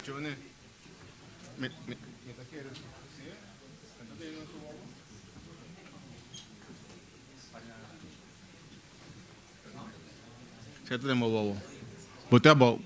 Junior, ¿me quieres? Siete de bobo. Botea bobo.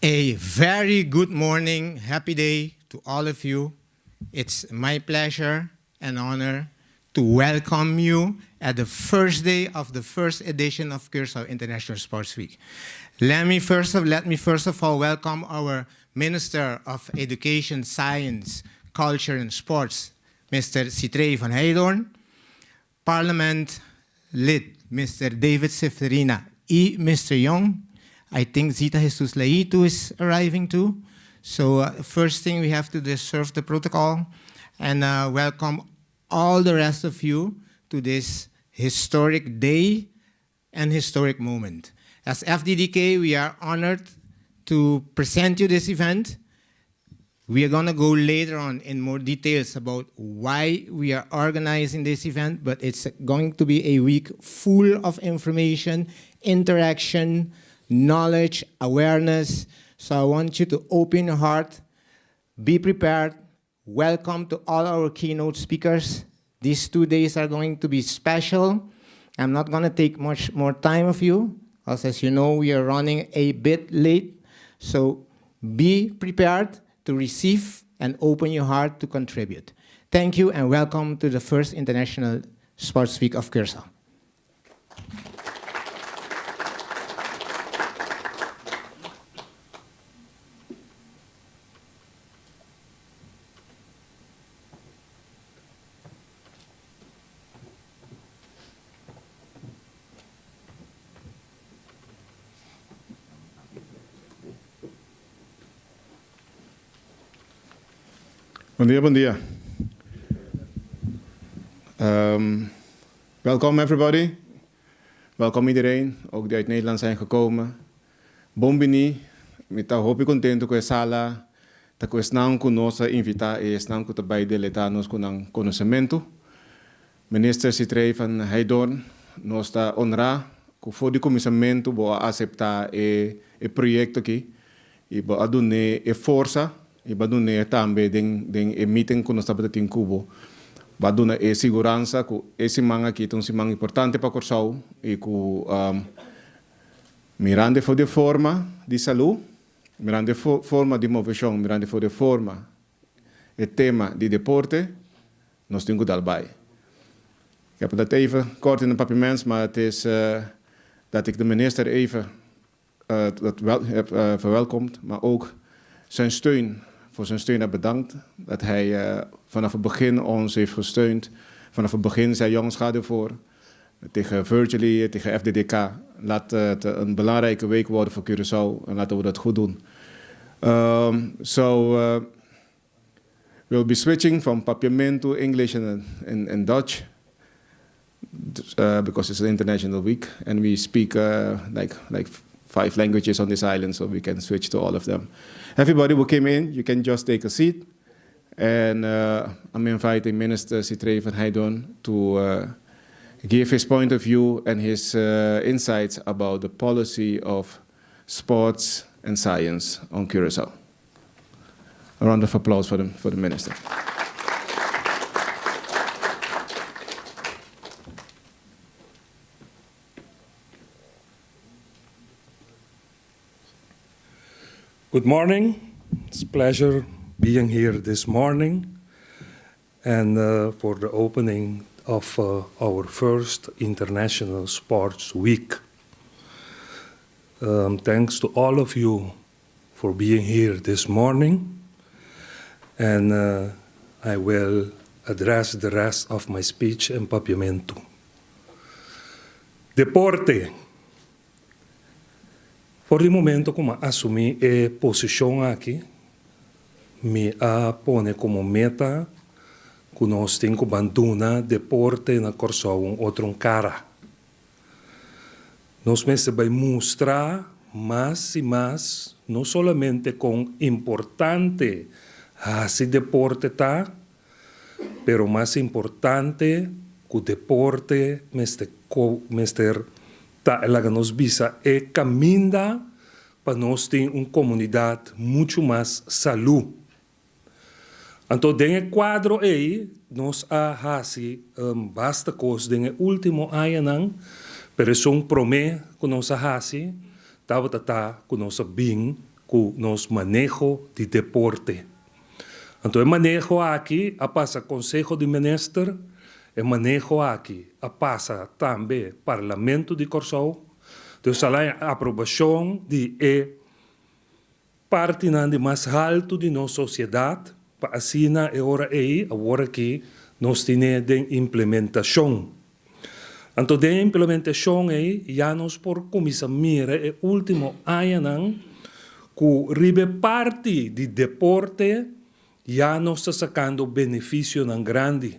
A very good morning, happy day to all of you. It's my pleasure and honor to welcome you at the first day of the first edition of Curacao International Sports Week. Let me first of all welcome our Minister of Education, Science, Culture and Sports, Mr. Citrey van Heijdorn, Parliament Lid, Mr. David Sifterina, Mr. Young. I think Zita Jesus Laitu is arriving too. So first thing we have to serve the protocol and welcome all the rest of you to this historic day and historic moment. As FDDK, we are honored to present you this event. We are going to go later on in more details about why we are organizing this event, but it's going to be a week full of information, interaction, knowledge, awareness. So I want you to open your heart, be prepared. Welcome to all our keynote speakers. These 2 days are going to be special. I'm not going to take much more time of you, because as you know, we are running a bit late. So be prepared to receive and open your heart to contribute. Thank you and welcome to the first International Sports Week of Curacao. Bon dia. Welkom everybody. Welkom iedereen, ook die uit Nederland zijn gekomen. Bombini, mita hopi contento com sala, ta com esnan com nossa invita e esnan com também deletanos com conhecimento. Minister Citrey van Heijdorn, nós está honra com for de comissamento boa aceitar e projeto aqui e boa adune e força e badune também den meeting que nós estamos em Cuba baduna e segurança que esse manga aqui é um importante para Curacao e que mirando for de forma de saúde, mirando forma de movição, mirando for de forma e tema de deporte, nós temos que dar bij. Ik heb dat even kort in een papiermens, maar het is dat ik de minister even heb verwelkomd, maar ook zijn steun. Voor zijn steun heb bedankt. Dat hij vanaf het begin ons heeft gesteund. Vanaf het begin zei jongens, ga ervoor. Tegen Virtually, tegen Fddk. Laat het een belangrijke week worden voor Curaçao. En laten we dat goed doen. We'll be switching from papiament to English and Dutch. Because it's an international week. And we speak like 5 languages on this island, so we can switch to all of them. Everybody who came in, you can just take a seat. And I'm inviting Minister Citrey van Heijdorn to give his point of view and his insights about the policy of sports and science on Curacao. A round of applause for the minister. Good morning. It's a pleasure being here this morning and for the opening of our first International Sports Week. Thanks to all of you for being here this morning, and I will address the rest of my speech in Papiamento. Deporte. Por el momento, como asumí posición aquí, me pone como meta que nós temos que abandonar deporte na Curacao outro cara. Nós vamos mostrar mais e mais, não somente com importante esse deporte tá, pero mais importante que o deporte mester tá ela nos visa e caminha para nós ter uma comunidade muito mais saúde. Então, dentro do quadro aí, nós fazemos basta coisa dentro do último ano, mas é promessa que nós fazemos, que nós bem com nos manejo de deporte. Então, o manejo aqui, a passa Conselho de Ministros, o manejo aqui, a passa também Parlamento de Curacao, então, a aprovação de parte de mais alto de nossa sociedade, para assim, agora que nós temos de implementação. Então, de implementação já nós por começar a mirar o último ano, que parte de deporte, já nós está sacando benefício grande.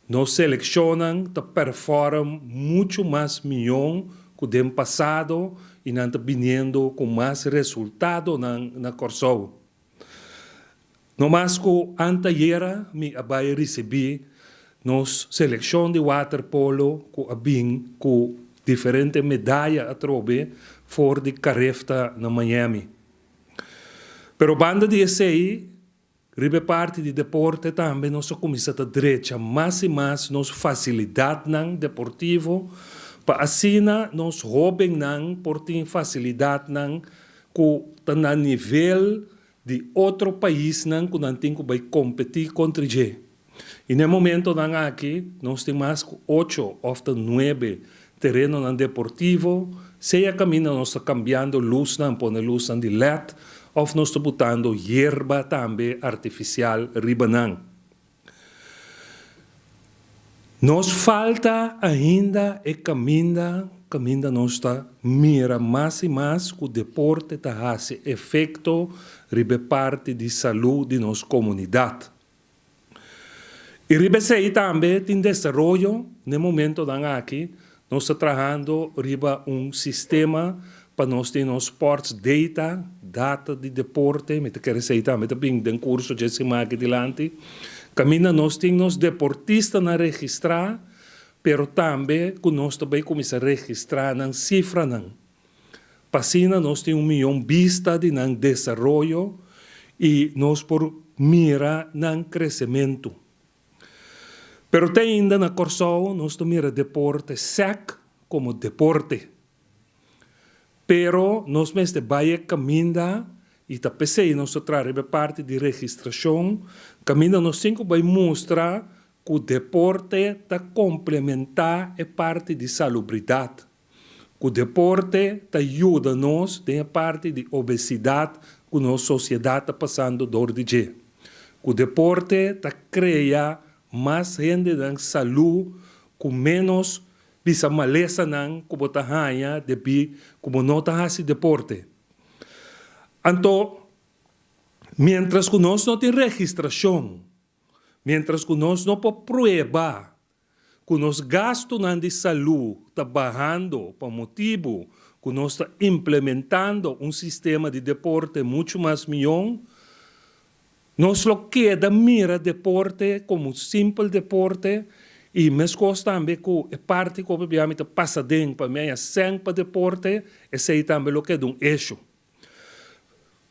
Nós selecionamos, performam muito mais melhor que o ano passado e não está vindo com mais resultado na Curacao. No mais que anteayer, me vai receber nos seleção de waterpolo com diferentes medalhas a trobe for de carefta na Miami. Pero banda de esse ribe parte de deporte também nós começamos a direita mais e mais nos facilidade nan deportivo para assim nós roubem nan por ter facilidade nan com na nível de outro país nan que não tem que vai competir contra ele. E no momento nan aqui nós temos mais que 8 ou 9 terrenos nan deportivo, seja caminho nós está cambiando luz nan põe luz nan de LED ou nós estamos botando hierba também artificial ribanang. Nos falta ainda caminho nós está mira mais e mais que o deporte está fazendo efeito ribe parte de saúde de nossa comunidade. E ribe sei também tem desenvolvimento no momento da aqui nós estamos trabalhando riba sistema para nós ter nos sports data de deporte, me quer dizer também tem um curso de semana adiante. Caminha nós temos deportistas na registrar, pero também que nós também começar a registrar na cifra não. Passina nós temos 1 milhão vista de não desenvolvimento e nós por mira não crescimento. Pero tem ainda na Curacao nós mira deporte sec como deporte. Pero nós mesmo vai caminhar e tá pensei nós trazer parte de registração, caminha nós cinco vai mostrar que o deporte tá complementar a parte de salubridade. Que o deporte tá ajuda nós tem a parte de obesidade que nossa sociedade está passando dor de dia. Que o deporte tá cria mais gente de saúde com menos bisa malesa nang kubotahanya debi kumonota si deporte. Então, mientras que nós não tem registração, mientras que nós não por prueba, que nós gasto de saúde está barrando para motivo que nós está implementando sistema de deporte muito mais melhor, nós lo queda mira deporte como simples deporte. E mesmo também que a parte que obviamente passa dentro para mim, sempre deporte, esse também o que é um eixo.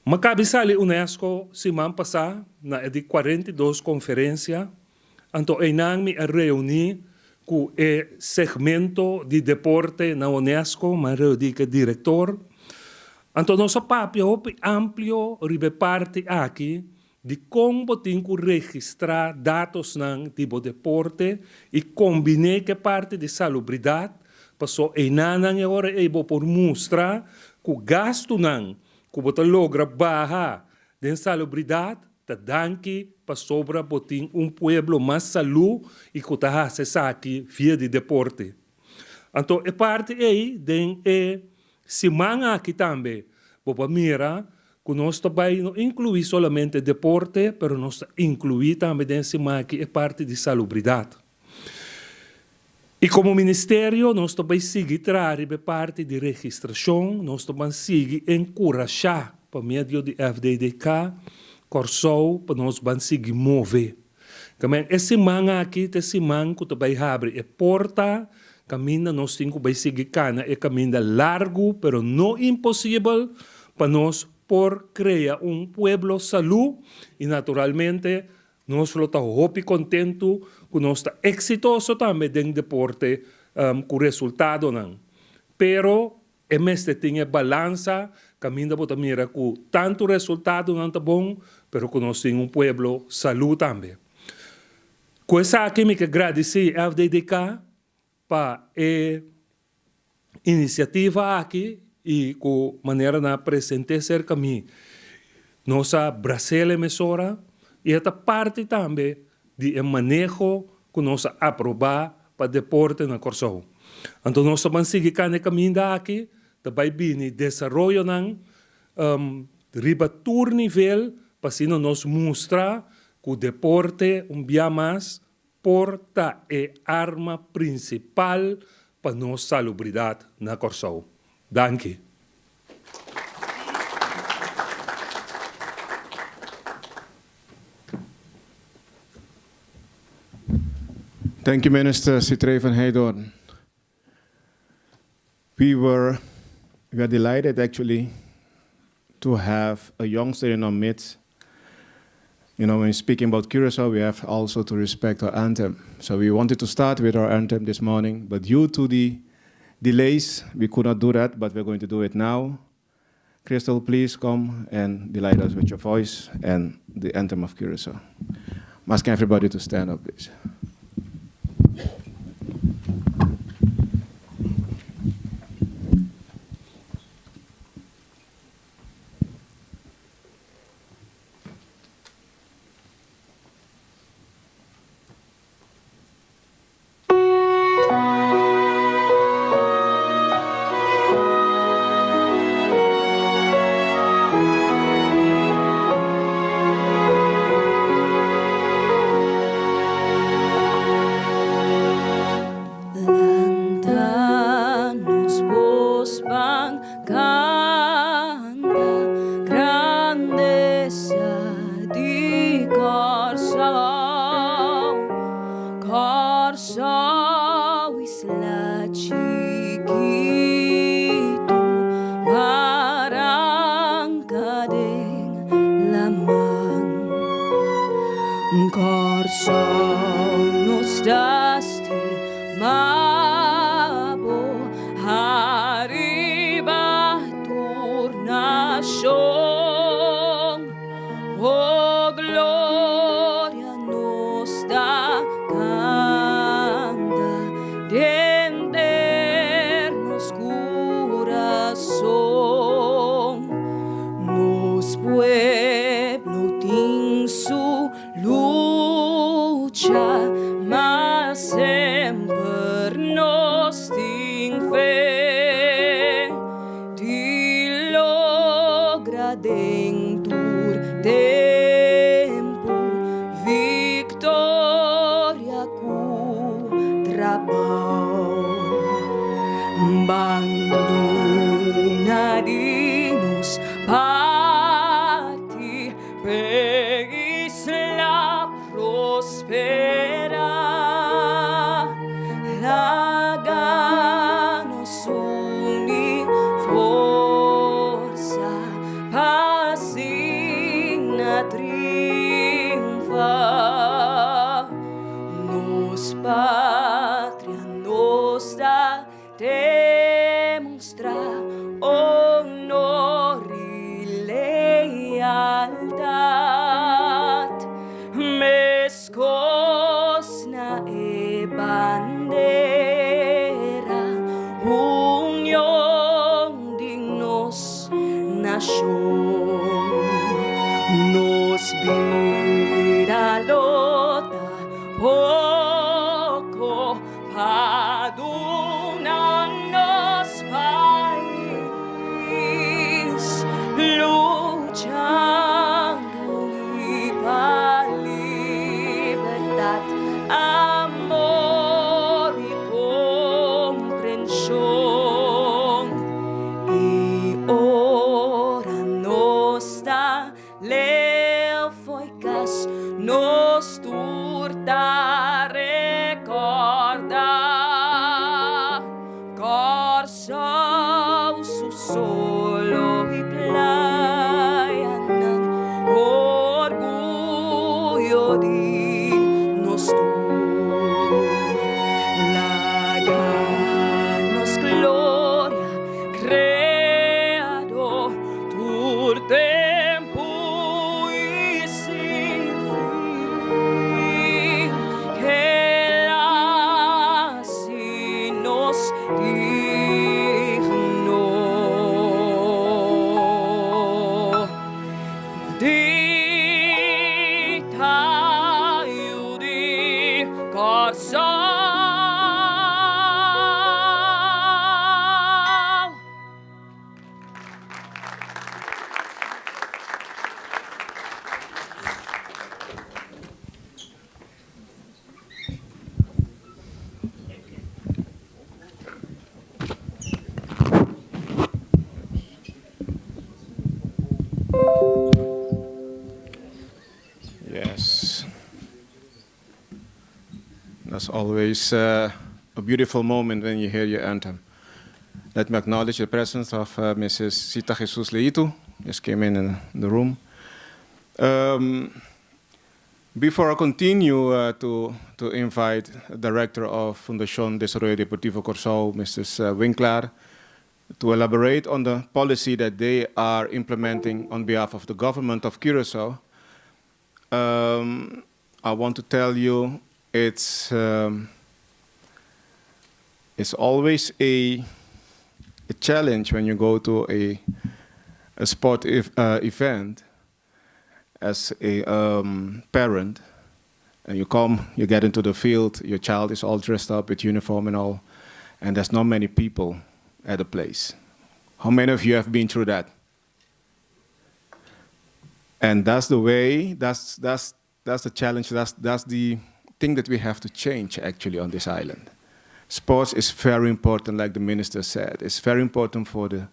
Mas cabe saber UNESCO, semana passada, na de 42 conferência, então eu me reuni com o segmento de deporte na UNESCO, mas eu digo diretor. Então nosso papel é amplo, ribe parte aqui, de como tem que registrar dados no tipo de deporte e combinar que parte de salubridade, passou em nada agora é por mostrar que o gasto não, que você logra barra de salubridade, tá dando para sobra botin pueblo mais saúde e que está acessar aqui via de deporte. Então, é parte aí de semana aqui também, para mirar que nós também não inclui somente deporte, mas nós inclui também dentro que é parte de salubridade. E como ministério, nós também seguimos trazer parte de registração, nós também seguimos encorajar, por meio de Fddk, Curacao, para nós seguir mover. Também essa semana aqui, essa semana que também abre a porta, caminho nós temos que seguir cana, é caminho largo, mas não impossível, para nós por criar pueblo salud e naturalmente nós estamos muito contentes que nós estamos exitosos também no deporte com resultado não. Pero é mesmo tem balança, caminda bota mira com tanto resultado não tá bom, pero que nós temos pueblo saúde também. Coisa aqui me que agradecer a Fddk para a iniciativa aqui e com maneira na apresentar cerca mim nossa Brasil emissora e esta parte também de manejo que nós aprovar para deporte na Curacao. Então nós vamos seguir com caminho aqui, também bem desenvolvimento nan riba tour nível para assim nos mostrar que o deporte dia mais porta é arma principal para nossa salubridade na Curacao. Danke. Thank you, Minister Citré van Heijdoorn. We are delighted actually to have a youngster in our midst. You know, when speaking about Curacao, we have also to respect our anthem. So we wanted to start with our anthem this morning, but due to the delays, we could not do that, but we're going to do it now. Crystal, please come and delight us with your voice and the anthem of Curacao. I'm asking everybody to stand up, please. Leo foi cas nos turtar It's always a beautiful moment when you hear your anthem. Let me acknowledge the presence of Mrs. Sita Jesus Leitu, just came in the room. Before I continue to invite Director of Fundación Desarrollo Deportivo Curacao, Mrs. Winkler, to elaborate on the policy that they are implementing on behalf of the government of Curacao, I want to tell you it's always a challenge when you go to a sport event as a parent, and you come, you get into the field, your child is all dressed up with uniform and all, and there's not many people at the place. How many of you have been through that? And that's the way, that's the challenge, that's the thing that we have to change actually on this island. Sports is very important, like the minister said. It's very important for the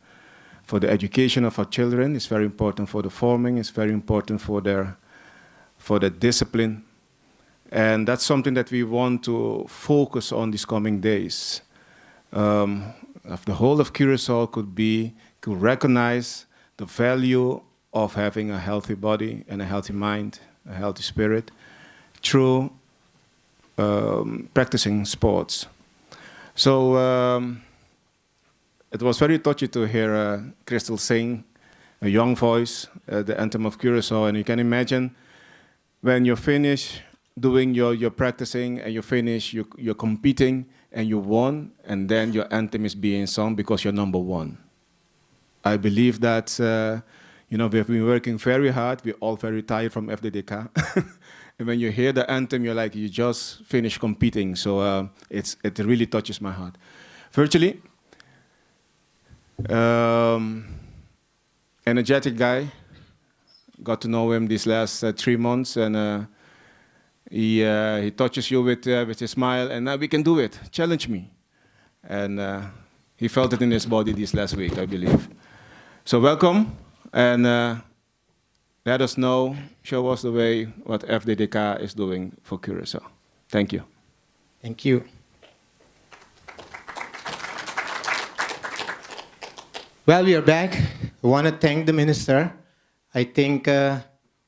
education of our children. It's very important for the forming. It's very important for their discipline. And that's something that we want to focus on these coming days. If the whole of Curacao could recognize the value of having a healthy body and a healthy mind, a healthy spirit, through practicing sports. So it was very touchy to hear Crystal sing, a young voice, the anthem of Curacao. And you can imagine when you finish doing your practicing and you finish, you're competing and you won, and then your anthem is being sung because you're number one. I believe that, you know, we've been working very hard. We're all very tired from Fddk. And when you hear the anthem, you're like, you just finished competing. So it really touches my heart. Virtually, energetic guy. Got to know him these last 3 months, and he touches you with his smile, and we can do it. Challenge me. And he felt it in his body this last week, I believe. So welcome, and let us know, show us the way what Fddk is doing for Curacao. Thank you. Thank you. Well, we are back. I want to thank the minister. I think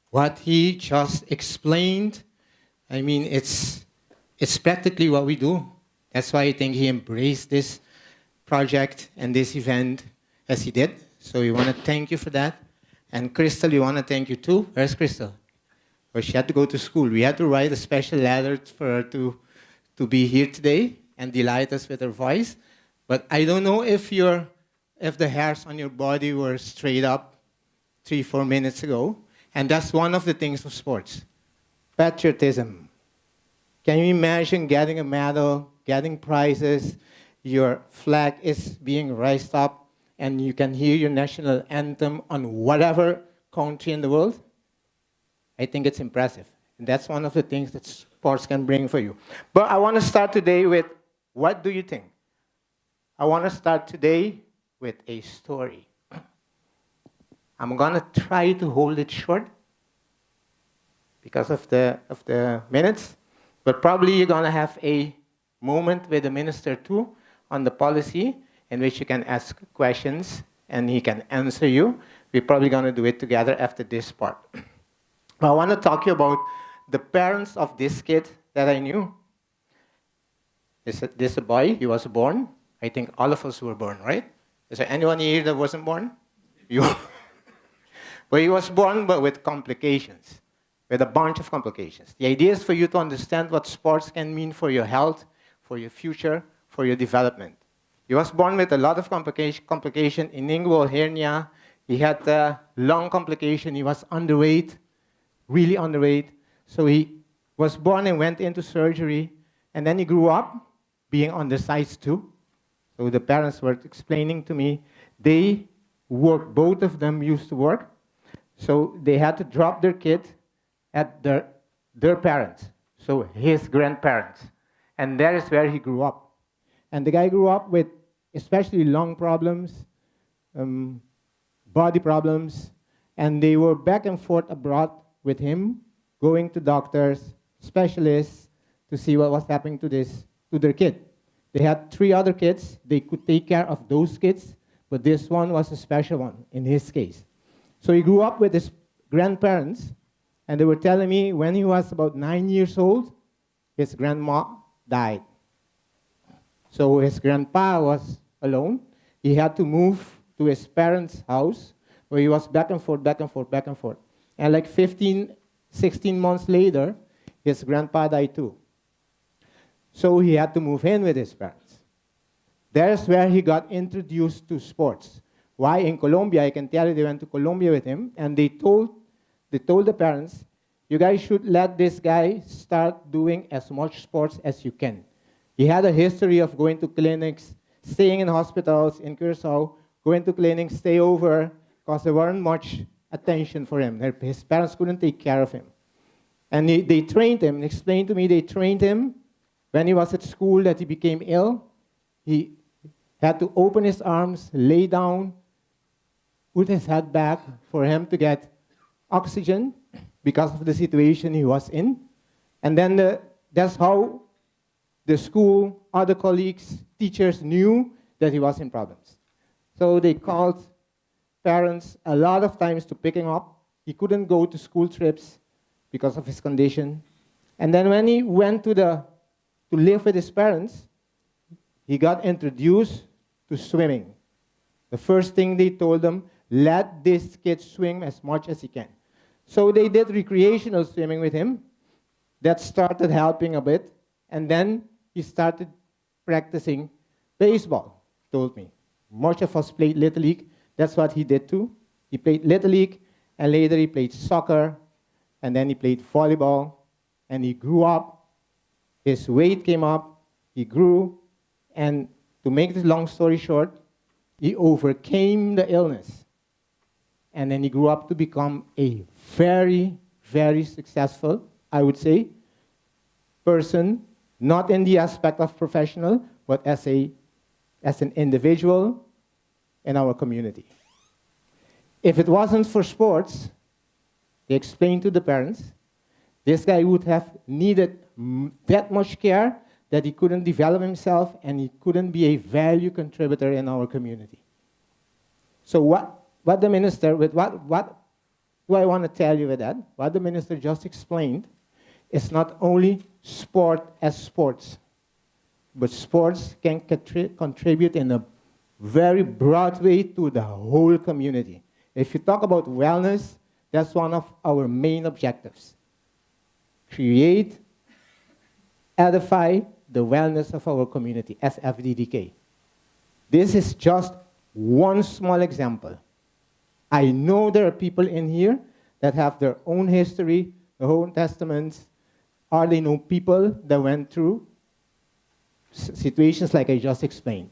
what he just explained, I mean, it's practically what we do. That's why I think he embraced this project and this event as he did. So we want to thank you for that. And Crystal, we want to thank you too. Where's Crystal? Well, she had to go to school. We had to write a special letter for her to be here today and delight us with her voice. But I don't know if the hairs on your body were straight up 3-4 minutes ago. And that's one of the things of sports. Patriotism. Can you imagine getting a medal, getting prizes, your flag is being raised up, and you can hear your national anthem on whatever country in the world? I think it's impressive. And that's one of the things that sports can bring for you. But I want to start today with, what do you think? I want to start today with a story. I'm going to try to hold it short because of the minutes, but probably you're going to have a moment with the minister too on the policy, in which you can ask questions and he can answer you. We're probably going to do it together after this part. But I want to talk to you about the parents of this kid that I knew. This a boy, he was born. I think all of us were born, right? Is there anyone here that wasn't born? You. But he was born, but with complications, with a bunch of complications. The idea is for you to understand what sports can mean for your health, for your future, for your development. He was born with a lot of complication, inguinal hernia. He had a lung complication. He was underweight, really underweight. So he was born and went into surgery. And then he grew up being undersized too. So the parents were explaining to me, they work, both of them used to work. So they had to drop their kid at their parents, so his grandparents. And that is where he grew up. And the guy grew up with especially lung problems, body problems, and they were back and forth abroad with him, going to doctors, specialists, to see what was happening to their kid. They had 3 other kids. They could take care of those kids, but this one was a special one in his case. So he grew up with his grandparents, and they were telling me when he was about 9 years old, his grandma died. So his grandpa was alone. He had to move to his parents' house, where he was back and forth, back and forth, back and forth. And like 15, 16 months later, his grandpa died too. So he had to move in with his parents. There's where he got introduced to sports. Why in Colombia? I can tell you they went to Colombia with him, and they told the parents, you guys should let this guy start doing as much sports as you can. He had a history of going to clinics, staying in hospitals in Curacao, going to clinics, stay over, because there weren't much attention for him. His parents couldn't take care of him. And they trained him, explained to me they trained him when he was at school that he became ill. He had to open his arms, lay down, put his head back for him to get oxygen because of the situation he was in. And then that's how the school, other colleagues, teachers knew that he was in problems. So they called parents a lot of times to pick him up. He couldn't go to school trips because of his condition. And then when he went to live with his parents, he got introduced to swimming. The first thing they told him, let this kid swim as much as he can. So they did recreational swimming with him. That started helping a bit. And then he started practicing baseball, he told me. Much of us played Little League. That's what he did too. He played Little League, and later he played soccer, and then he played volleyball, and he grew up. His weight came up, he grew, and to make this long story short, he overcame the illness. And then he grew up to become a very, very successful, I would say, person, not in the aspect of professional, but as an individual in our community. If it wasn't for sports, they explained to the parents, this guy would have needed that much care that he couldn't develop himself and he couldn't be a value contributor in our community. So what the minister, what do I want to tell you with that? What the minister just explained is not only sport as sports, but sports can contribute in a very broad way to the whole community. If you talk about wellness, that's one of our main objectives. Create, edify the wellness of our community as Fddk. This is just one small example. I know there are people in here that have their own history, their own testaments, or they know people that went through situations like I just explained.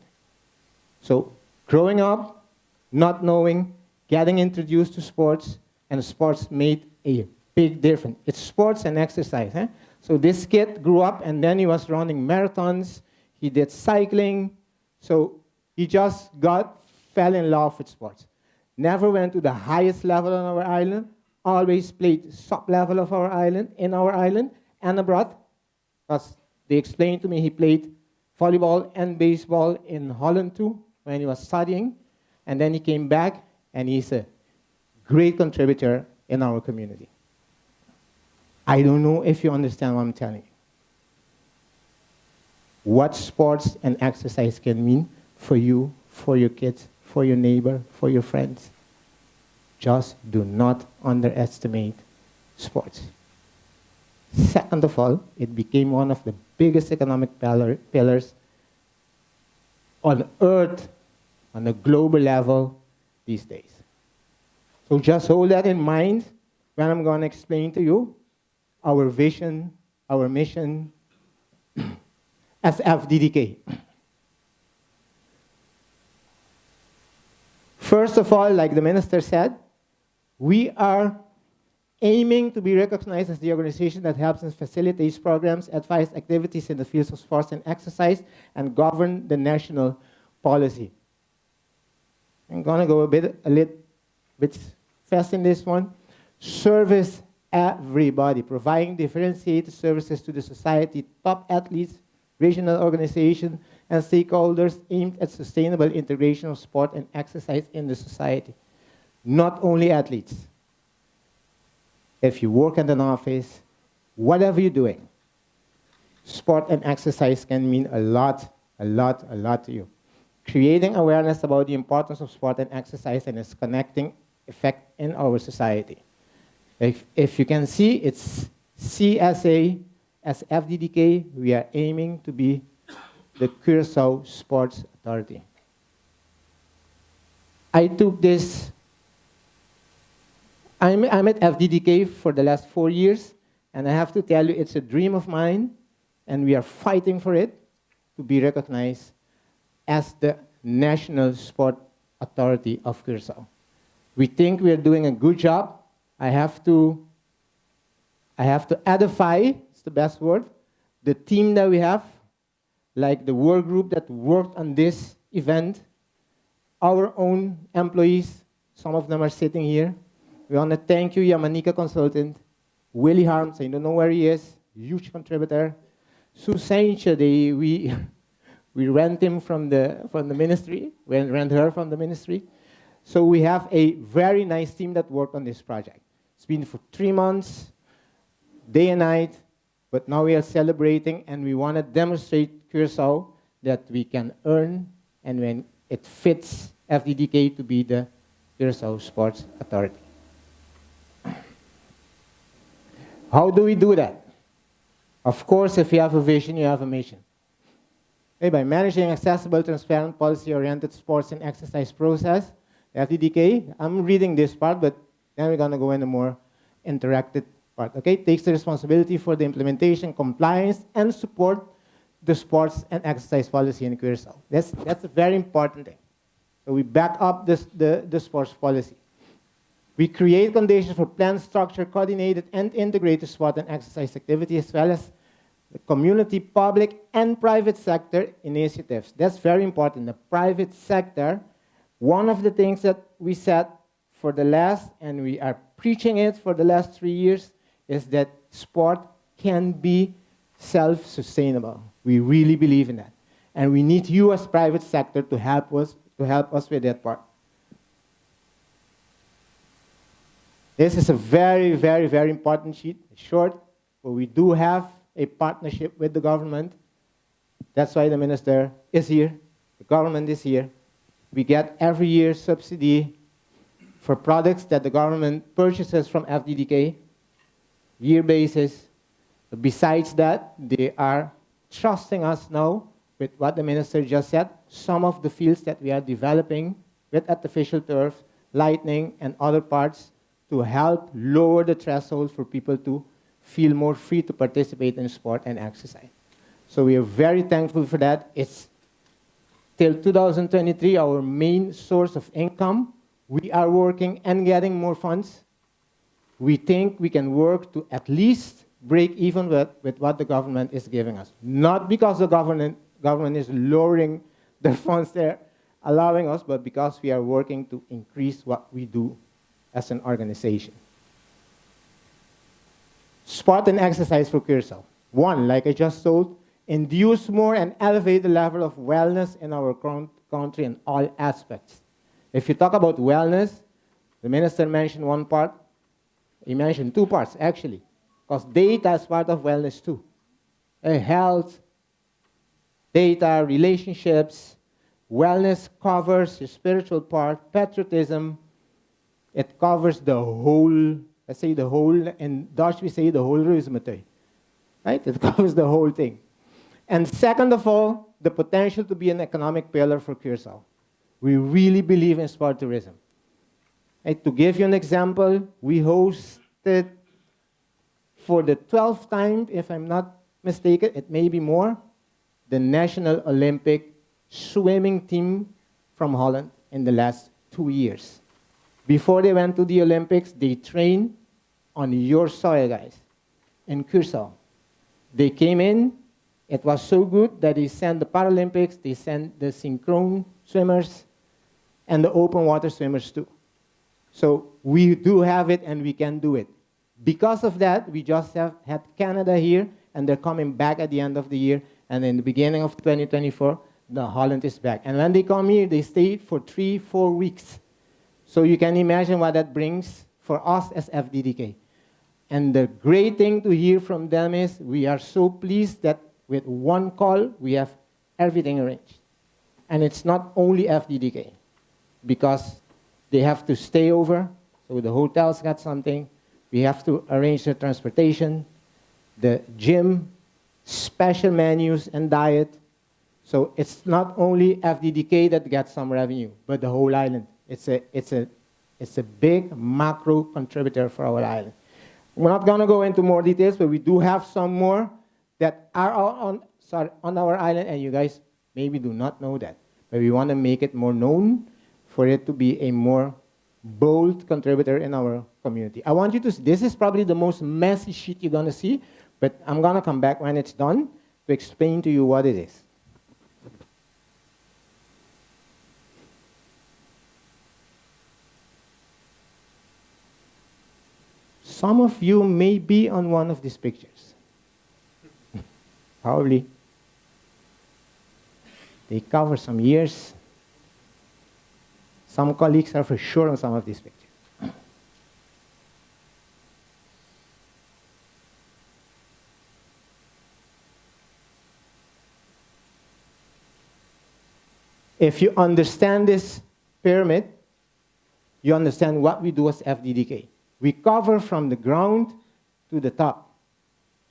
So growing up, not knowing, getting introduced to sports, and sports made a big difference. It's sports and exercise. Eh? So this kid grew up, and then he was running marathons. He did cycling. So he just fell in love with sports. Never went to the highest level on our island. Always played sub-level of our island, in our island, and abroad. Because they explained to me he played volleyball and baseball in Holland too, when he was studying. And then he came back, and he's a great contributor in our community. I don't know if you understand what I'm telling you. What sports and exercise can mean for you, for your kids, for your neighbor, for your friends. Just do not underestimate sports. Second of all, it became one of the biggest economic pillars on earth, on a global level these days. So just hold that in mind when I'm going to explain to you our vision, our mission as Fddk. First of all, like the minister said, we are aiming to be recognized as the organization that helps and facilitates programs, advise activities in the fields of sports and exercise, and govern the national policy. I'm going to go a little bit fast in this one. Service everybody, providing differentiated services to the society, top athletes, regional organizations, and stakeholders aimed at sustainable integration of sport and exercise in the society. Not only athletes. If you work at an office, whatever you're doing, sport and exercise can mean a lot to you. Creating awareness about the importance of sport and exercise and its connecting effect in our society. If you can see, it's CSA as Fddk, we are aiming to be the Curacao Sports Authority. I took this, I'm at Fddk for the last 4 years, and I have to tell you, it's a dream of mine, and we are fighting for it to be recognized as the National Sport Authority of Curacao. We think we are doing a good job. I have to edify, it's the best word, the team that we have, like the work group that worked on this event, our own employees, some of them are sitting here. We want to thank you, Yamanika Consultant, Willie Harms, I don't know where he is, huge contributor. Susaincha, we rent him from the ministry, we rent her from the ministry. So we have a very nice team that worked on this project. It's been for 3 months, day and night, but now we are celebrating and we want to demonstrate Curacao that we can earn and when it fits Fddk to be the Curacao Sports Authority. How do we do that? Of course, if you have a vision, you have a mission. By managing accessible, transparent, policy-oriented sports and exercise process, Fddk, I'm reading this part, but then we're going to go in a more interactive part, okay? Takes the responsibility for the implementation, compliance, and support the sports and exercise policy in Curacao. That's a very important thing. So we back up the sports policy. We create conditions for planned, structured, coordinated, and integrated sport and exercise activities, as well as the community, public, and private sector initiatives. That's very important. The private sector, one of the things that we said for the last, and we are preaching it for the last 3 years, is that sport can be self-sustainable. We really believe in that. And we need you as private sector to help us with that part. This is a very, very, very important sheet, short, but we do have a partnership with the government. That's why the minister is here. The government is here. We get every year subsidy for products that the government purchases from Fddk, year basis. Besides that, they are trusting us now with what the minister just said, some of the fields that we are developing with artificial turf, lighting, and other parts to help lower the threshold for people to feel more free to participate in sport and exercise. So we are very thankful for that. It's till 2023 our main source of income. We are working and getting more funds. We think we can work to at least break even with what the government is giving us. Not because the government is lowering the funds they're allowing us, but because we are working to increase what we do as an organization. Sport and exercise for Curacao. One, like I just told, induce more and elevate the level of wellness in our country in all aspects. If you talk about wellness, the minister mentioned one part. He mentioned 2 parts, actually, because data is part of wellness too. Health, data, relationships, wellness covers the spiritual part, patriotism. It covers the whole, let's say the whole, in Dutch we say the whole reuzemetuig, right? It covers the whole thing. And second of all, the potential to be an economic pillar for Curacao. We really believe in sport tourism. Right? To give you an example, we hosted for the 12th time, if I'm not mistaken, it may be more, the National Olympic swimming team from Holland in the last 2 years. Before they went to the Olympics, they trained on your soil, guys, in Curacao. They came in, it was so good that they sent the Paralympics, they sent the synchron swimmers, and the open water swimmers too. So we do have it and we can do it. Because of that, we just have had Canada here, and they're coming back at the end of the year. And in the beginning of 2024, the Holland is back. And when they come here, they stay for 3-4 weeks. So you can imagine what that brings for us as FDDK. And the great thing to hear from them is we are so pleased that with one call, we have everything arranged. And it's not only FDDK, because they have to stay over, so the hotel's got something. We have to arrange the transportation, the gym, special menus and diet. So it's not only FDDK that gets some revenue, but the whole island. It's a big macro contributor for our island. We're not going to go into more details, but we do have some more that are on our island, and you guys maybe do not know that. But we want to make it more known for it to be a more bold contributor in our community. I want you to see, this is probably the most messy sheet you're going to see, but I'm going to come back when it's done to explain to you what it is. Some of you may be on one of these pictures. Probably. They cover some years. Some colleagues are for sure on some of these pictures. If you understand this pyramid, you understand what we do as FDDK. We cover from the ground to the top.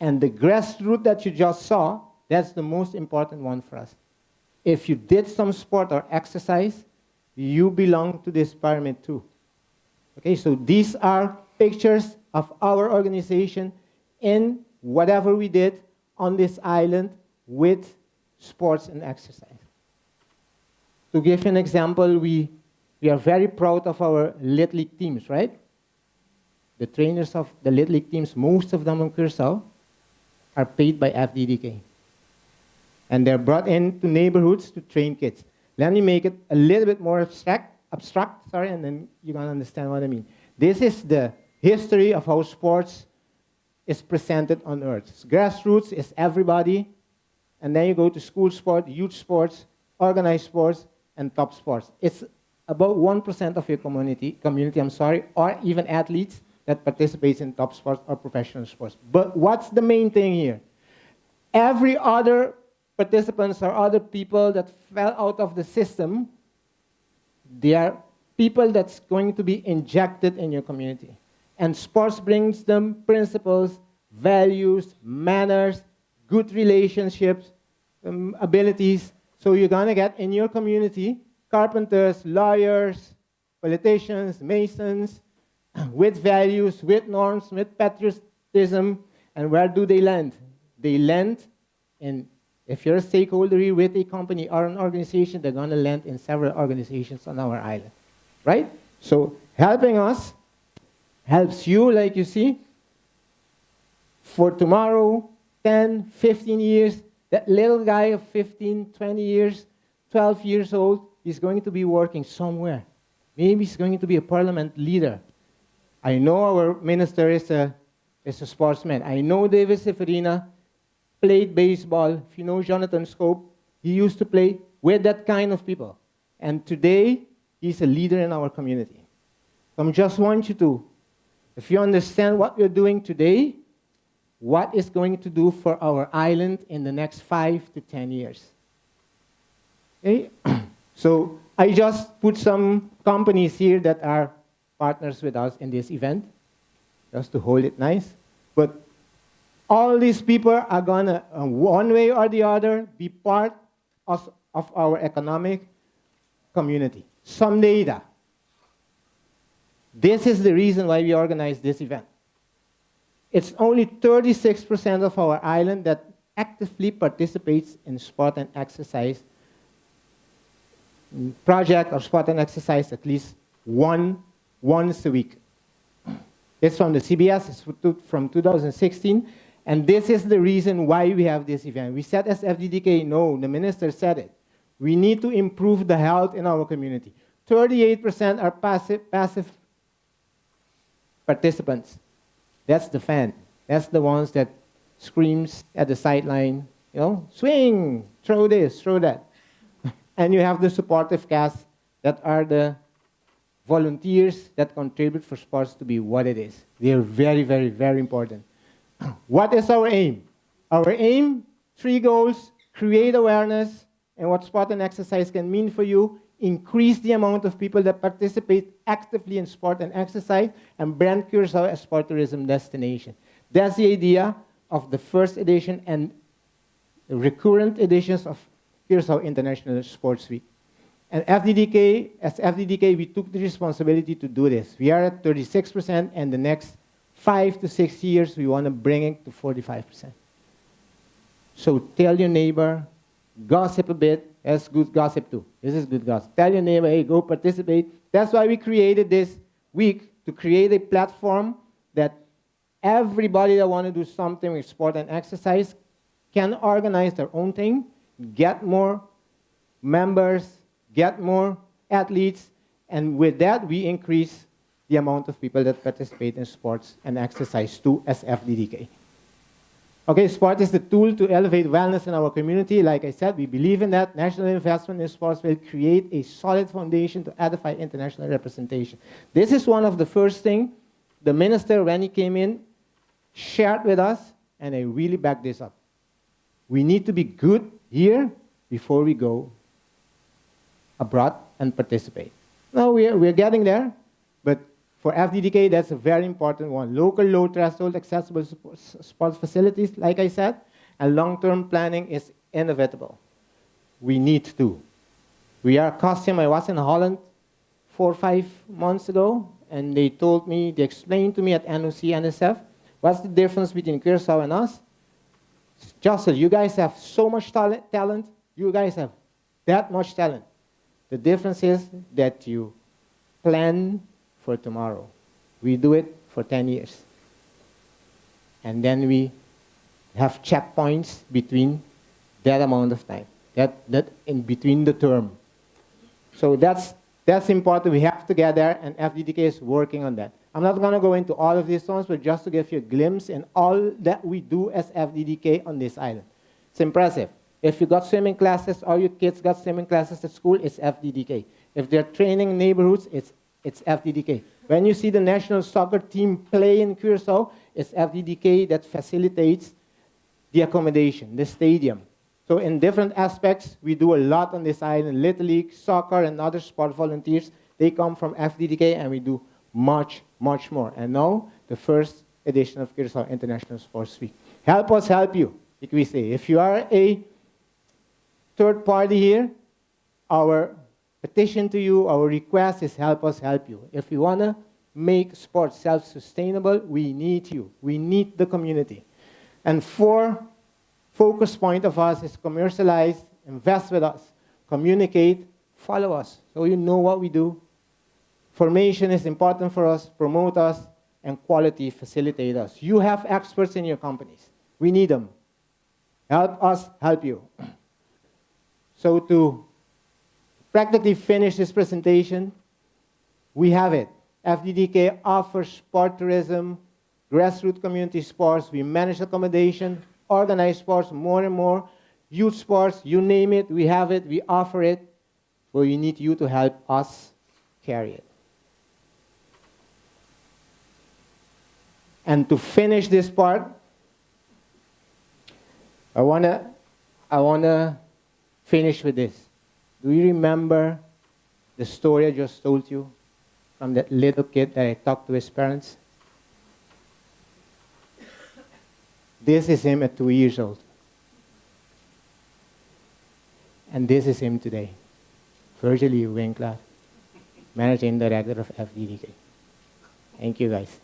And the grassroots that you just saw, that's the most important one for us. If you did some sport or exercise, you belong to this pyramid too. Okay, so these are pictures of our organization in whatever we did on this island with sports and exercise. To give you an example, we are very proud of our Little League teams, right? The trainers of the Little League teams, most of them in Curacao, are paid by FDDK. And they're brought into neighborhoods to train kids. Let me make it a little bit more abstract, and then you're going to understand what I mean. This is the history of how sports is presented on Earth. Grassroots is everybody, and then you go to school sport, youth sports, organized sports, and top sports. It's about 1% of your community, or even athletes that participates in top sports or professional sports. But what's the main thing here? Every other participants or other people that fell out of the system, they are people that's going to be injected in your community. And sports brings them principles, values, manners, good relationships, abilities. So you're going to get in your community carpenters, lawyers, politicians, masons, with values, with norms, with patriotism. And where do they land? They land in, if you're a stakeholder here with a company or an organization, they're going to land in several organizations on our island, right? So helping us helps you, like you see, for tomorrow, 10, 15 years, that little guy of 15, 20 years, 12 years old, is going to be working somewhere. Maybe he's going to be a parliament leader. I know our minister is a sportsman. I know David Seferina played baseball. If you know Jonathan Scope, he used to play with that kind of people. And today, he's a leader in our community. So I just want you to, if you understand what we're doing today, what is going to do for our island in the next 5 to 10 years. Okay? So I just put some companies here that are partners with us in this event, just to hold it nice. But all these people are going to, one way or the other, be part of our economic community. Some data. This is the reason why we organize this event. It's only 36% of our island that actively participates in sport and exercise project or sport and exercise at least once a week. It's from the CBS, it's from 2016, and this is the reason why we have this event. We said as FDDK, no, the minister said it. We need to improve the health in our community. 38% are passive participants. That's the fan. That's the ones that screams at the sideline, you know, swing, throw this, throw that. And you have the supportive cast that are the volunteers that contribute for sports to be what it is. They are very, very, very important. What is our aim? Our aim, 3 goals: create awareness and what sport and exercise can mean for you, increase the amount of people that participate actively in sport and exercise, and brand Curacao as sport tourism destination. That's the idea of the first edition and recurrent editions of Curacao International Sports Week. And Fddk, as Fddk, we took the responsibility to do this. We are at 36%, and the next 5 to 6 years, we want to bring it to 45%. So tell your neighbor, gossip a bit. That's good gossip too. This is good gossip. Tell your neighbor, hey, go participate. That's why we created this week, to create a platform that everybody that want to do something with sport and exercise can organize their own thing, get more members, get more athletes, and with that, we increase the amount of people that participate in sports and exercise too as Fddk. Okay, sport is the tool to elevate wellness in our community. Like I said, we believe in that. National investment in sports will create a solid foundation to edify international representation. This is one of the first things the minister, when he came in, shared with us, and I really back this up. We need to be good here before we go abroad and participate. Now we're getting there, but for Fddk, that's a very important one. Local, low threshold, accessible sports facilities, like I said, and long-term planning is inevitable. We need to. We are accustomed. I was in Holland 4 or 5 months ago, and they explained to me at NOC, NSF, what's the difference between Curacao and us? Jocelyn, you guys have so much talent. You guys have that much talent. The difference is that you plan for tomorrow. We do it for 10 years. And then we have checkpoints between that amount of time, that in between the term. So that's important. We have to get there, and Fddk is working on that. I'm not going to go into all of these ones, but just to give you a glimpse in all that we do as Fddk on this island. It's impressive. If you got swimming classes, all your kids got swimming classes at school, it's Fddk. If they're training in neighborhoods, it's Fddk. When you see the national soccer team play in Curacao, it's Fddk that facilitates the accommodation, the stadium. So in different aspects, we do a lot on this island. Little League, soccer, and other sport volunteers, they come from Fddk, and we do much, much more. And now, the first edition of Curacao International Sports Week. Help us help you, like we say. If you are a third party here, our petition to you, our request is help us help you. If we want to make sports self-sustainable, we need you. We need the community. And 4 focus point of us is commercialize, invest with us, communicate, follow us, so you know what we do. Formation is important for us, promote us, and quality facilitate us. You have experts in your companies. We need them. Help us help you. So to practically finish this presentation, we have it. Fddk offers sport tourism, grassroots community sports. We manage accommodation, organize sports more and more, youth sports, you name it, we have it, we offer it. But we need you to help us carry it. And to finish this part, I wanna finish with this. Do you remember the story I just told you from that little kid that I talked to his parents? This is him at 2 years old. And this is him today. Virgil Winkler, Managing Director of Fddk. Thank you, guys.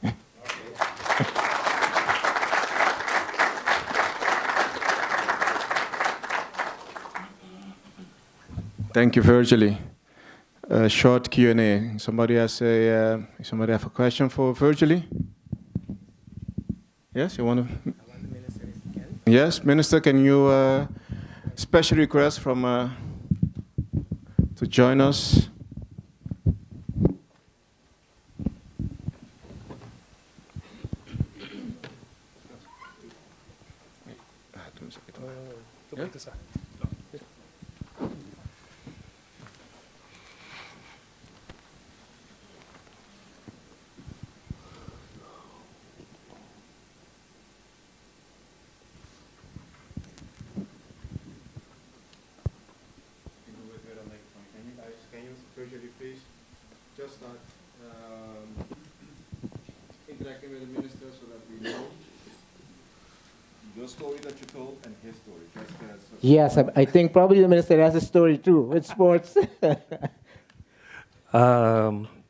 Thank you, Virgil. Short Q&A. Somebody have a question for Virgil? Yes, you want to? Yes, Minister, can you special request from to join us? Can you virtually please just start interacting with the minister so that we know your story that you told and his story? Yes, I think probably the minister has a story too with sports.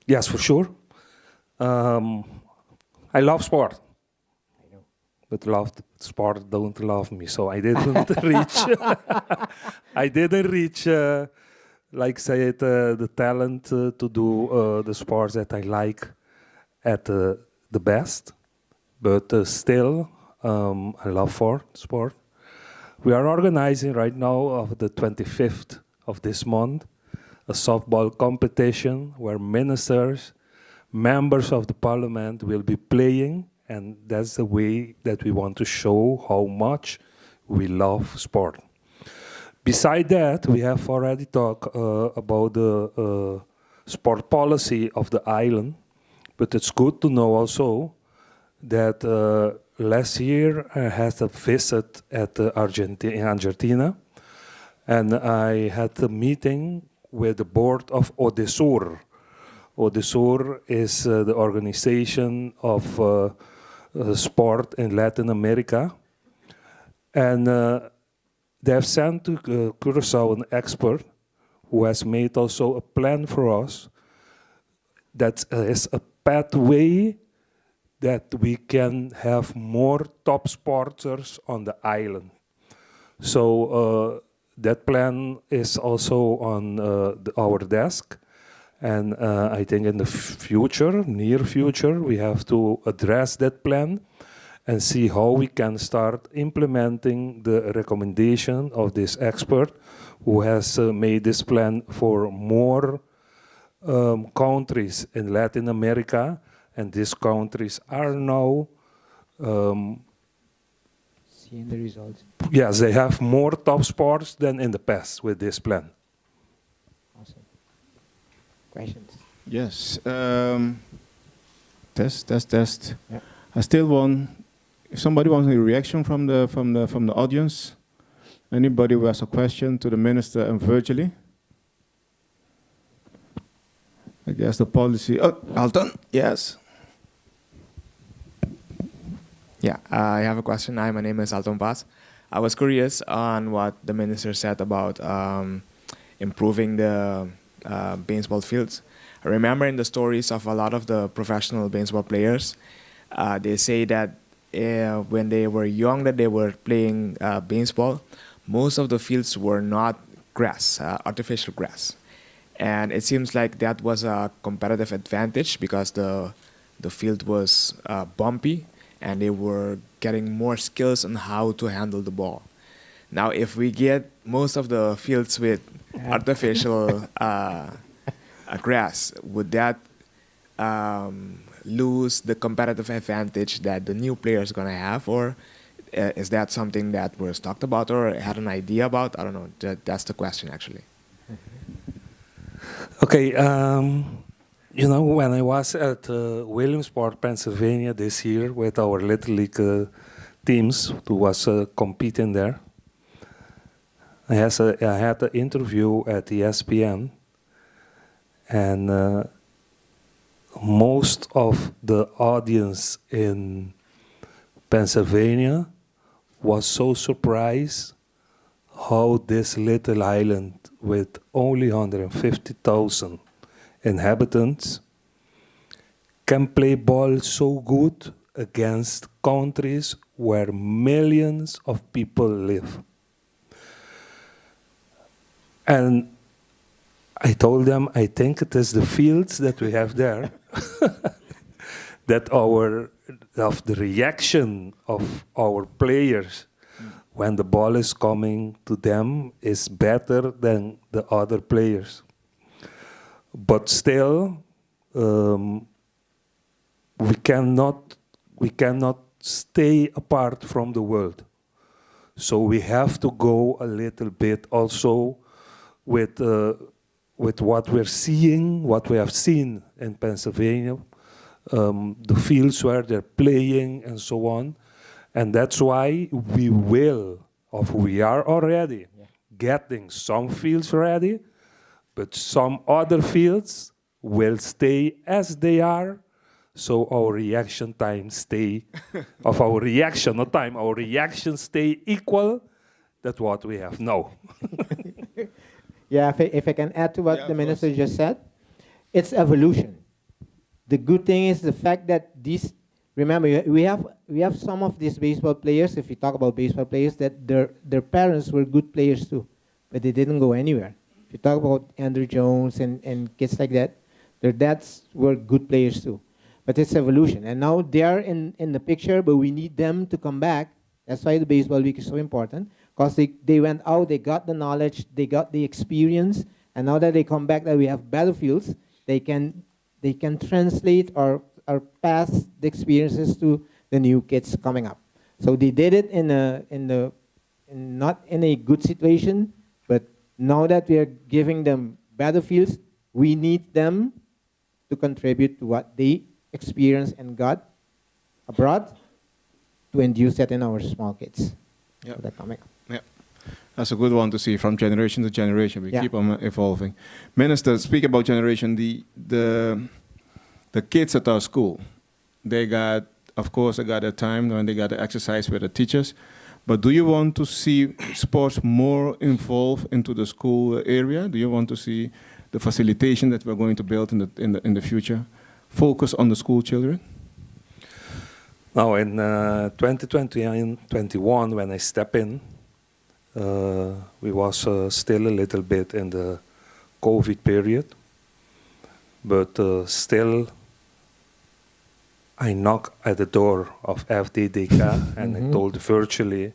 Yes, for sure. I love sport. But loved sport don't love me, so I didn't reach. I didn't reach, like say it, the talent to do the sports that I like at the best. But still, I love sport. We are organizing right now, of the 25th of this month, a softball competition where ministers, members of the parliament will be playing, and that's the way that we want to show how much we love sport. Beside that, we have already talked about the sport policy of the island, but it's good to know also that last year I had a visit at in Argentina, and I had a meeting with the board of Odesur. Odesur is the organization of sport in Latin America, and they have sent to Curacao an expert who has made also a plan for us that is a pathway that we can have more top sporters on the island. So that plan is also on our desk. And I think in the future, near future, we have to address that plan and see how we can start implementing the recommendation of this expert who has made this plan for more countries in Latin America. And these countries are now Seeing the results. Yes, they have more top sports than in the past with this plan. Awesome. Questions? Yes. Test. Yeah. I still want. If somebody wants a reaction from the audience, anybody who has a question to the minister and virtually. I guess the policy. Oh, Alton. Yes. Yeah, I have a question. Hi, my name is Alton Paz. I was curious on what the minister said about improving the baseball fields. I remember in the stories of a lot of the professional baseball players, they say that when they were young, that they were playing baseball, most of the fields were not grass, artificial grass. And it seems like that was a competitive advantage because the field was bumpy, and they were getting more skills on how to handle the ball. Now, if we get most of the fields with artificial grass, would that lose the competitive advantage that the new players are going to have? Or is that something that was talked about or had an idea about? I don't know. That's the question, actually. Okay, you know, when I was at Williamsport, Pennsylvania this year with our Little League teams who was competing there, I had an interview at ESPN, and most of the audience in Pennsylvania was so surprised how this little island with only 150,000 inhabitants can play ball so good against countries where millions of people live. And I told them, I think it is the fields that we have there that of the reaction of our players when the ball is coming to them is better than the other players. But still, we cannot stay apart from the world. So we have to go a little bit also with what we're seeing, what we have seen in Pennsylvania, the fields where they're playing and so on. And that's why we are already getting some fields ready, but some other fields will stay as they are. So our reaction time stay, of our reaction, not time, our reaction stay equal. That's what we have now. Yeah, if I can add to what the minister just said, it's evolution. The good thing is the fact that these, remember, we have some of these baseball players, if we talk about baseball players, that their parents were good players too, but they didn't go anywhere. If you talk about Andrew Jones and kids like that, their dads were good players too. But it's evolution. And now they are in the picture, but we need them to come back. That's why the Baseball Week is so important, because they went out, they got the knowledge, they got the experience, and now that they come back, that we have battlefields, they can translate or pass the experiences to the new kids coming up. So they did it not in a good situation, but now that we are giving them battlefields, we need them to contribute to what they experience and got abroad to induce that in our small kids. Yeah. So they're coming up. Yeah, that's a good one to see from generation to generation. We keep on evolving. Minister, speak about generation. The kids at our school, they got their time when they got to exercise with the teachers. But do you want to see sports more involved into the school area? Do you want to see the facilitation that we're going to build in the future focus on the school children? Now in 2020 and 21, when I step in, we was still a little bit in the COVID period, but still I knock at the door of Fddk and I told virtually,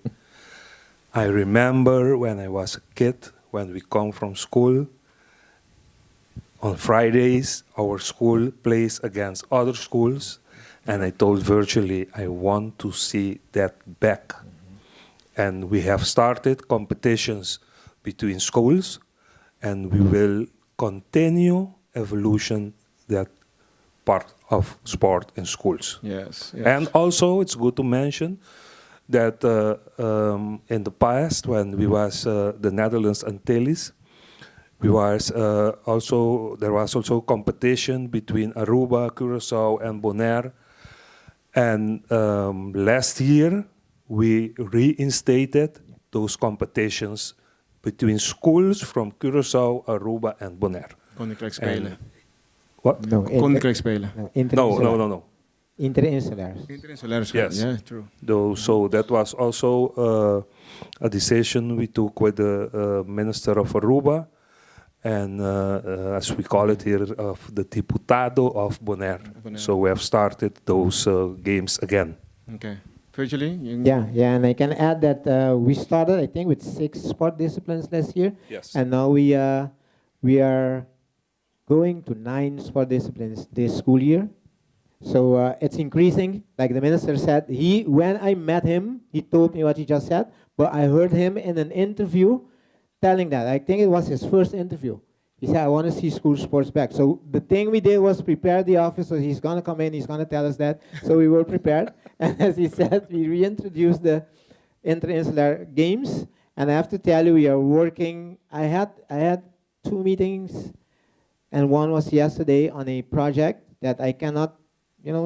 I remember when I was a kid, when we come from school, on Fridays, our school plays against other schools, and I told virtually, I want to see that back. And we have started competitions between schools, and we will continue evolution that part of sport in schools. Yes. And also, it's good to mention that in the past, when we was the Netherlands Antilles, there was also competition between Aruba, Curacao, and Bonaire. And last year, we reinstated those competitions between schools from Curacao, Aruba, and Bonaire. Koninklijk Spelen. What? No, Koninklijk Spelen. No. Interinsulaires. Interinsulaires. Yes. Yeah, true. So that was also a decision we took with the Minister of Aruba, and as we call it here, of the Diputado of Bonaire. So we have started those games again. Okay. Virtually? Yeah, and I can add that we started, I think, with 6 sport disciplines last year. Yes. And now we are going to 9 sport disciplines this school year. So it's increasing. Like the minister said, when I met him, he told me what he just said, but I heard him in an interview telling that. I think it was his first interview. He said, I want to see school sports back. So the thing we did was prepare the office, so he's going to come in, he's going to tell us that. So we were prepared. And as he said, we reintroduced the interinsular games. And I have to tell you, we are working. I had 2 meetings, and one was yesterday on a project that I cannot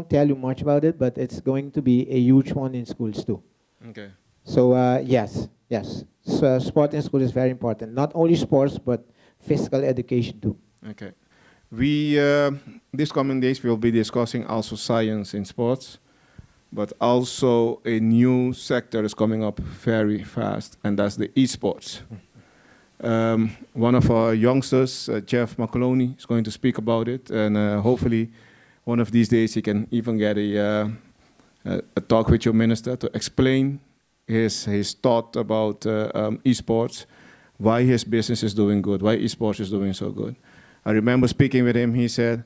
tell you much about it, but it's going to be a huge one in schools too. Okay. So yes. So sport in school is very important. Not only sports, but physical education too. Okay. We these coming days we'll be discussing also science in sports, but also a new sector is coming up very fast, and that's the esports. One of our youngsters, Jeff McCloney, is going to speak about it, and hopefully one of these days he can even get a talk with your minister to explain his thought about esports, why his business is doing good, why esports is doing so good. I remember speaking with him, he said,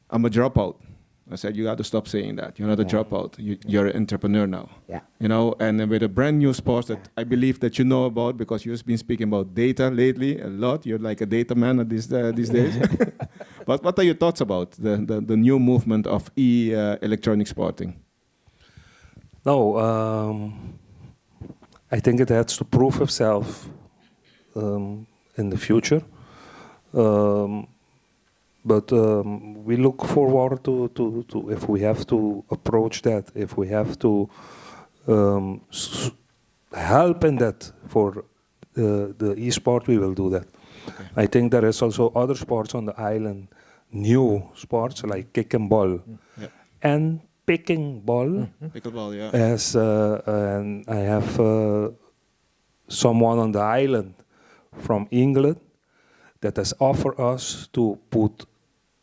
I'm a dropout. I said, you got to stop saying that. You're not a dropout. You're an entrepreneur now. Yeah. You know, and then with a brand new sports that I believe that you know about because you've been speaking about data lately a lot. You're like a data man these days. But what are your thoughts about the new movement of electronic sporting? No, I think it has to prove itself in the future. But we look forward to if we have to approach that, if we have to help in that for the e-sport, we will do that. Okay. I think there is also other sports on the island, new sports like kick and ball and picking ball. Pickleball, yeah. As and I have someone on the island from England that has offered us to put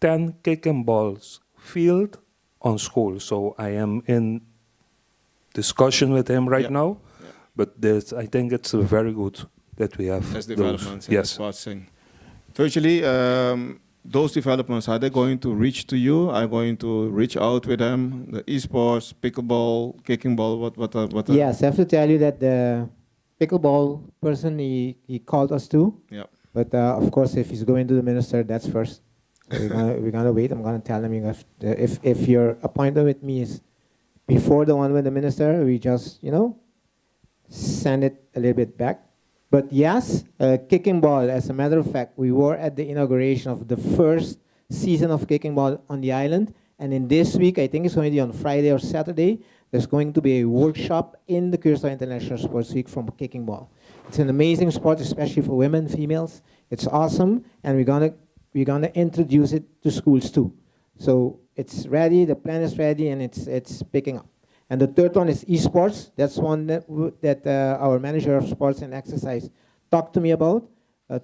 10 kick and balls field on school. So I am in discussion with him right now. Yeah. But I think it's very good that we have those developments. Yes. Sports thing. Virtually, those developments, are they going to reach to you? Are you going to reach out with them? The esports, pickleball, kicking ball, what? Yes, I have to tell you that the pickleball person, he called us too. Yeah. But of course, if he's going to the minister, that's first. We're gonna wait. I'm gonna tell him if your appointment with me is before the one with the minister, we just send it a little bit back. But yes, kicking ball. As a matter of fact, we were at the inauguration of the first season of kicking ball on the island, and in this week, I think it's going to be on Friday or Saturday. There's going to be a workshop in the Curacao International Sports Week from kicking ball. It's an amazing sport, especially for women, females. It's awesome, and we're gonna introduce it to schools too. So it's ready, the plan is ready, and it's picking up. And the third one is esports. That's one that our manager of sports and exercise talked to me about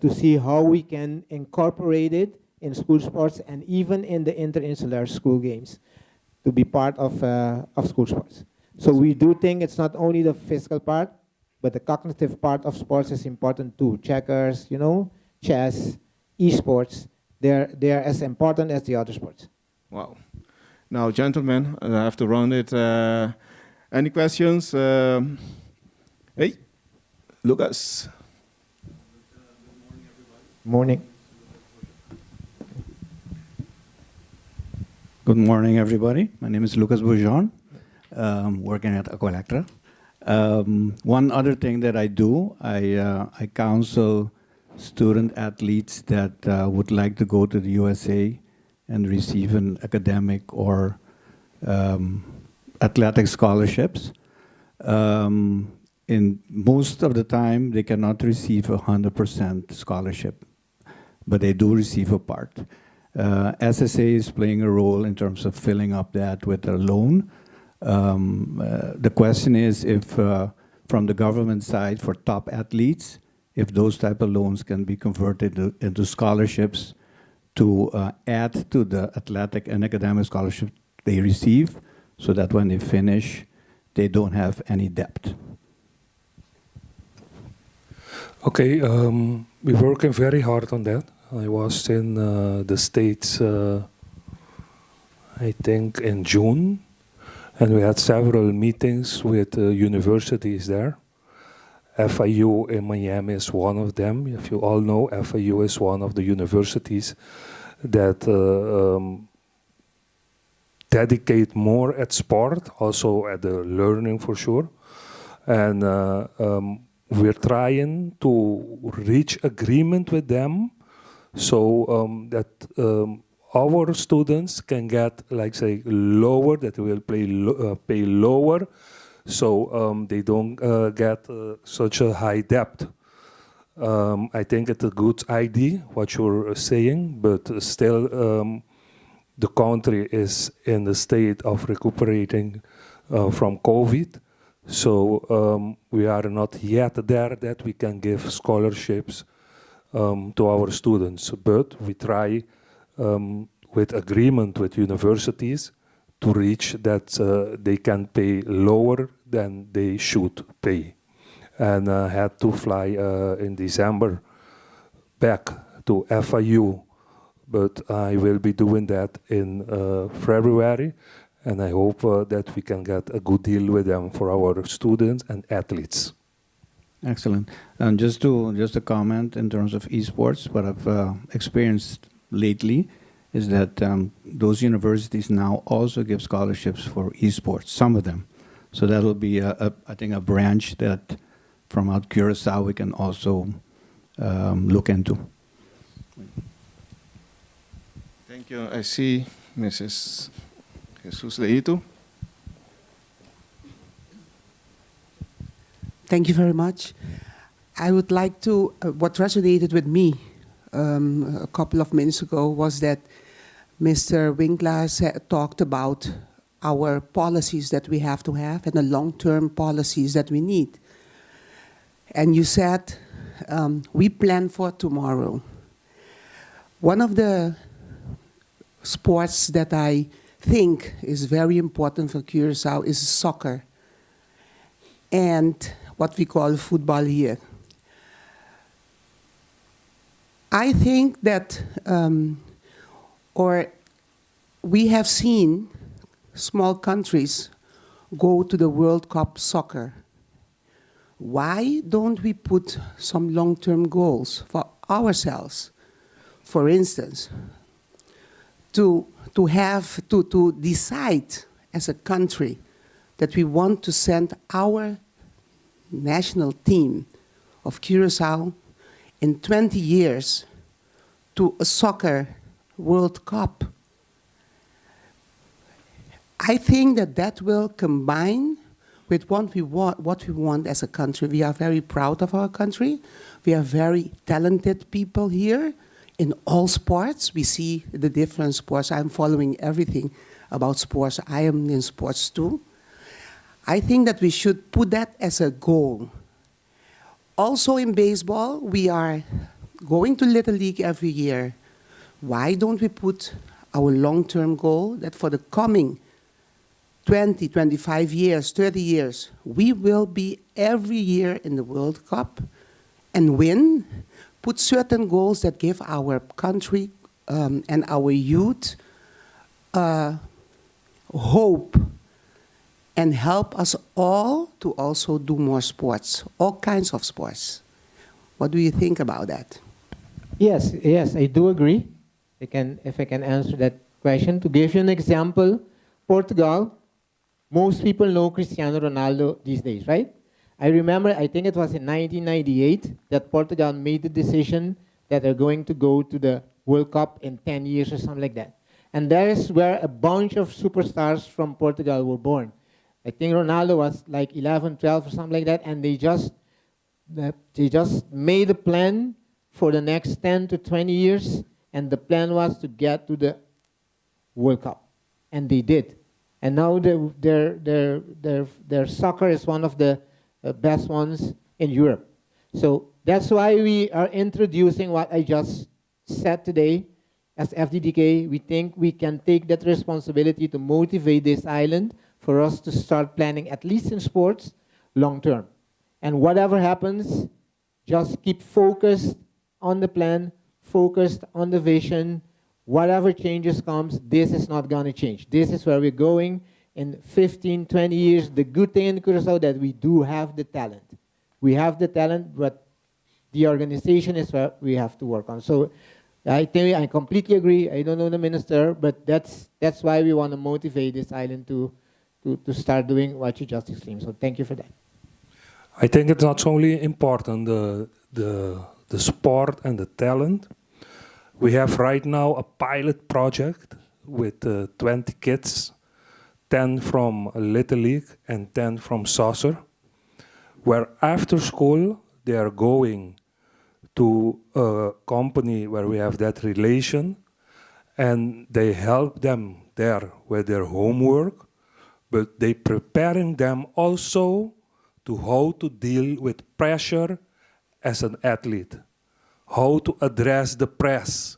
to see how we can incorporate it in school sports and even in the interinsular school games to be part of school sports. So we do think it's not only the physical part, but the cognitive part of sports is important too. Checkers, chess, esports, they're as important as the other sports. Wow. Now, gentlemen, I have to round it. Any questions? Hey, Lucas. Morning. Good morning, everybody. My name is Lucas Boujon, working at Aqualectra. One other thing that I do, I counsel student athletes that would like to go to the USA and receive an academic or athletic scholarships. In most of the time, they cannot receive 100% scholarship, but they do receive a part. SSA is playing a role in terms of filling up that with a loan. The question is if, from the government side, for top athletes, if those type of loans can be converted into scholarships to add to the athletic and academic scholarship they receive, so that when they finish, they don't have any debt. Okay, we're working very hard on that. I was in the States, I think in June, and we had several meetings with universities there. FIU in Miami is one of them. If you all know, FIU is one of the universities that dedicate more at sport, also at the learning for sure. And we're trying to reach agreement with them so that our students can get, like say, lower, that will pay lower, so they don't get such a high debt. I think it's a good idea, what you're saying, but still the country is in the state of recuperating from COVID. So we are not yet there that we can give scholarships to our students, but we try with agreement with universities to reach that they can pay lower than they should pay. And had to fly in December back to FIU but I will be doing that in February, and I hope that we can get a good deal with them for our students and athletes. Excellent. And just a comment in terms of esports, what I've experienced lately is that those universities now also give scholarships for esports, some of them. So that'll be, I think, a branch that from out Curacao we can also look into. Thank you. I see Mrs. Jesus Leito. Thank you very much. I would like to, what resonated with me a couple of minutes ago was that Mr. Winkler talked about our policies that we have to have and the long-term policies that we need. And you said, we plan for tomorrow. One of the sports that I think is very important for Curacao is soccer and what we call football here. I think that, or we have seen small countries go to the World Cup soccer. Why don't we put some long-term goals for ourselves? For instance, to decide as a country that we want to send our national team of Curacao in 20 years to a soccer World Cup. I think that that will combine with what we want as a country. We are very proud of our country. We are very talented people here in all sports. We see the different sports. I'm following everything about sports. I am in sports too. I think that we should put that as a goal. Also in baseball, we are going to Little League every year. Why don't we put our long-term goal that for the coming 20, 25 years, 30 years, we will be every year in the World Cup and win, put certain goals that give our country and our youth hope and help us all to also do more sports, all kinds of sports. What do you think about that? Yes, I do agree. If I can answer that question. To give you an example, Portugal, most people know Cristiano Ronaldo these days, right? I remember, I think it was in 1998 that Portugal made the decision that they're going to go to the World Cup in 10 years or something like that. And that is where a bunch of superstars from Portugal were born. I think Ronaldo was like 11, 12 or something like that, and they just made a plan for the next 10 to 20 years, and the plan was to get to the World Cup, and they did. And now their soccer is one of the best ones in Europe. So that's why we are introducing what I just said today. As Fddk, we think we can take that responsibility to motivate this island for us to start planning, at least in sports, long term. And whatever happens, just keep focused on the plan, focused on the vision. Whatever changes comes, this is not going to change. This is where we're going in 15, 20 years. The good thing in Curacao that we do have the talent. We have the talent, but the organization is where we have to work on. So I think I completely agree. I don't know the minister, but that's why we want to motivate this island to start doing what you just explained. So thank you for that. I think it's not only important the sport and the talent. We have right now a pilot project with 20 kids, 10 from Little League and 10 from soccer, where after school they are going to a company where we have that relation, and they help them there with their homework, but they preparing them also to how to deal with pressure as an athlete, how to address the press.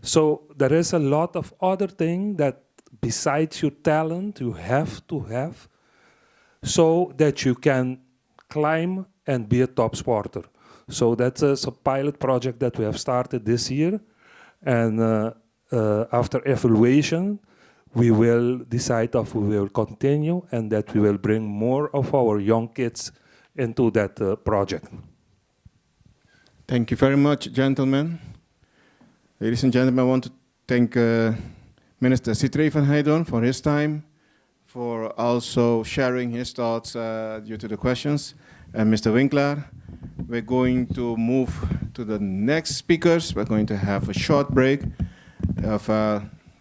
So there is a lot of other things that besides your talent you have to have so that you can climb and be a top sporter. So that's a pilot project that we have started this year, And after evaluation, we will decide if we will continue and that we will bring more of our young kids into that project. Thank you very much, gentlemen. Ladies and gentlemen, I want to thank Minister Citré van Heijden for his time, for also sharing his thoughts due to the questions. And Mr. Winkler, we're going to move to the next speakers. We're going to have a short break of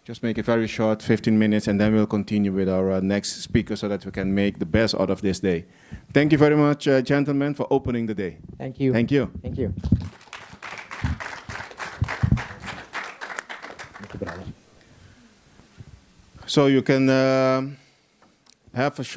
just make it very short, 15 minutes, and then we'll continue with our next speaker so that we can make the best out of this day. Thank you very much, gentlemen, for opening the day. Thank you. Thank you. Thank you. Thank you, brother. So you can have a short